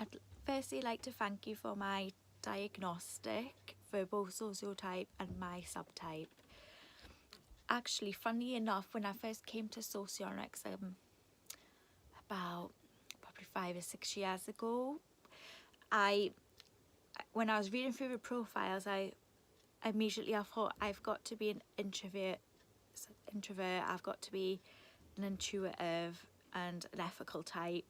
I'd firstly like to thank you for my diagnostic for both sociotype and my subtype. Actually, funny enough, when I first came to Socionics about probably 5 or 6 years ago, when I was reading through the profiles, I thought I've got to be an introvert, I've got to be an intuitive and an ethical type,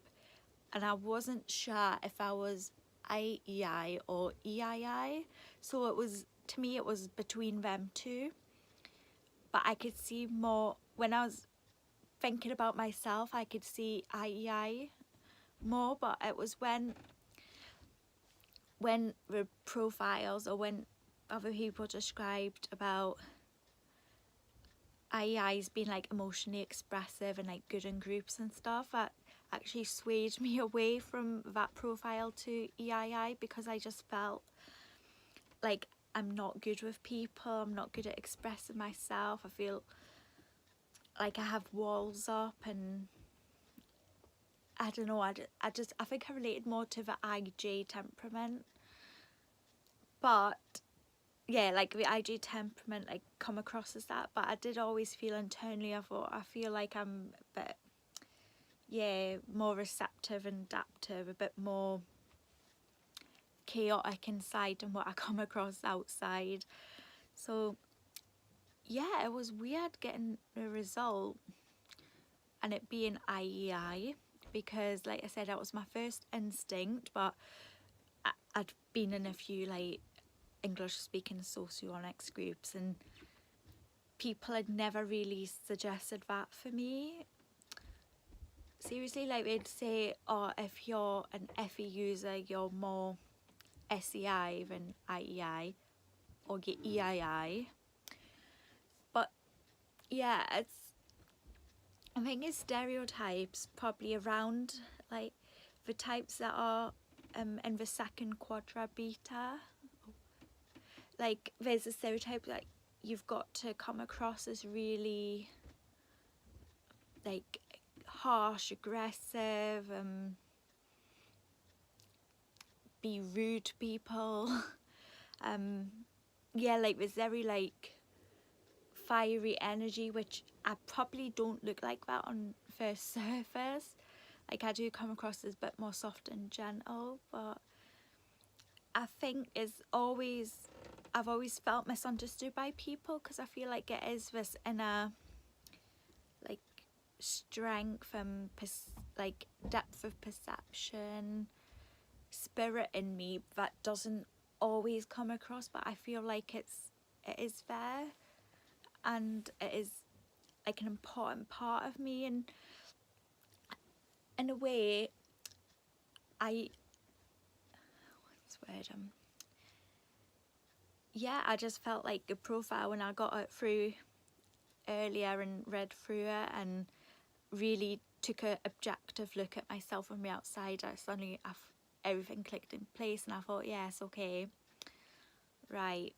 and I wasn't sure if I was IEI or EII, so to me it was between them two. But I could see more, when I was thinking about myself, I could see IEI more, but it was when the profiles, or when other people described about IEIs being like emotionally expressive and like good in groups and stuff, that actually swayed me away from that profile to EII, because I just felt like I'm not good with people, I'm not good at expressing myself. I feel like I have walls up, and I don't know, I think I related more to the IJ temperament. But yeah, like the IJ temperament, like, come across as that, but I did always feel internally, I feel like I'm a bit, yeah, more receptive and adaptive, a bit more chaotic inside than what I come across outside. So yeah, it was weird getting the result and it being IEI, because like I said, that was my first instinct, but I'd been in a few like English speaking socionics groups and people had never really suggested that for me. Seriously, like they'd say, oh, if you're an FE user, you're more SEI than IEI, or get EII. But yeah, I think it's stereotypes probably around like the types that are in the second quadra beta. Like there's a stereotype like you've got to come across as really like harsh, aggressive, be rude to people. Yeah, like there's very like fiery energy, which I probably don't look like that on first surface. Like I do come across as a bit more soft and gentle, but I think I've always felt misunderstood by people, because I feel like it is this inner like strength and like depth of perception, spirit in me that doesn't always come across, but I feel like it is there, and it is like an important part of me. And in a way, yeah, I just felt like a profile when I got it through earlier and read through it and really took an objective look at myself from the outside. Everything clicked in place, and I thought, yes, okay, right,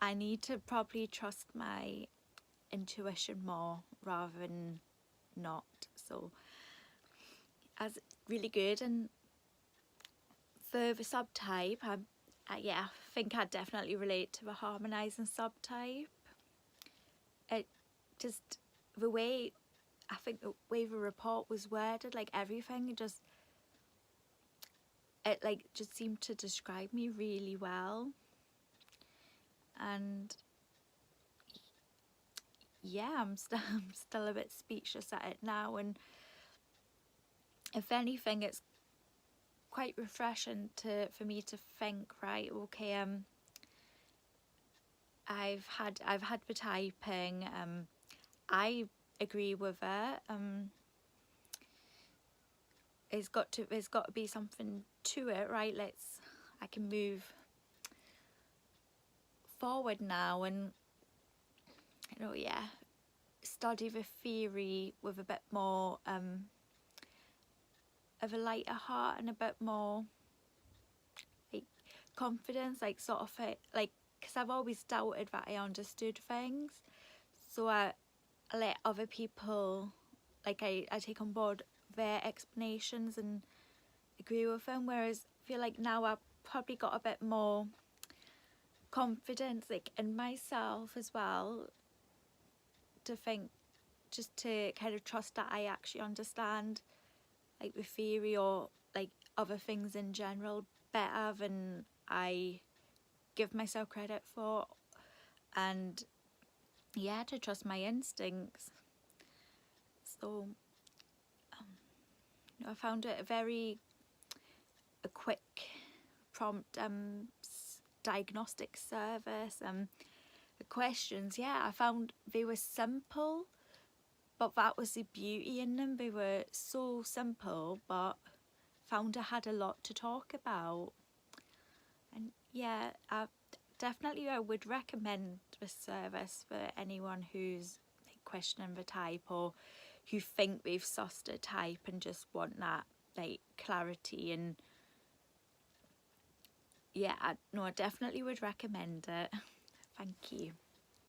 I need to probably trust my intuition more rather than not. So that's really good. And for the subtype, yeah, I think I definitely relate to the harmonising subtype. It just, I think the way the report was worded, like everything, it like just seemed to describe me really well. And yeah, I'm still a bit speechless at it now, and if anything, it's quite refreshing for me to think, right, okay, I've had the typing, I agree with it, there's got to be something to it, right? I can move forward now and, you know, yeah, study the theory with a bit more of a lighter heart and a bit more like confidence, like sort of like, because I've always doubted that I understood things, so I let other people, like I take on board their explanations and agree with them, whereas I feel like now I've probably got a bit more confidence like in myself as well, to think, just to kind of trust that I actually understand like the theory or like other things in general better than I give myself credit for, and yeah, to trust my instincts. So I found it a quick prompt diagnostic service. The questions, yeah, I found they were simple, but that was the beauty in them. They were so simple, but found I had a lot to talk about. And yeah, I would recommend this service for anyone who's like questioning the type, or who think they've sussed a type and just want that like clarity. And yeah, I definitely would recommend it. Thank you.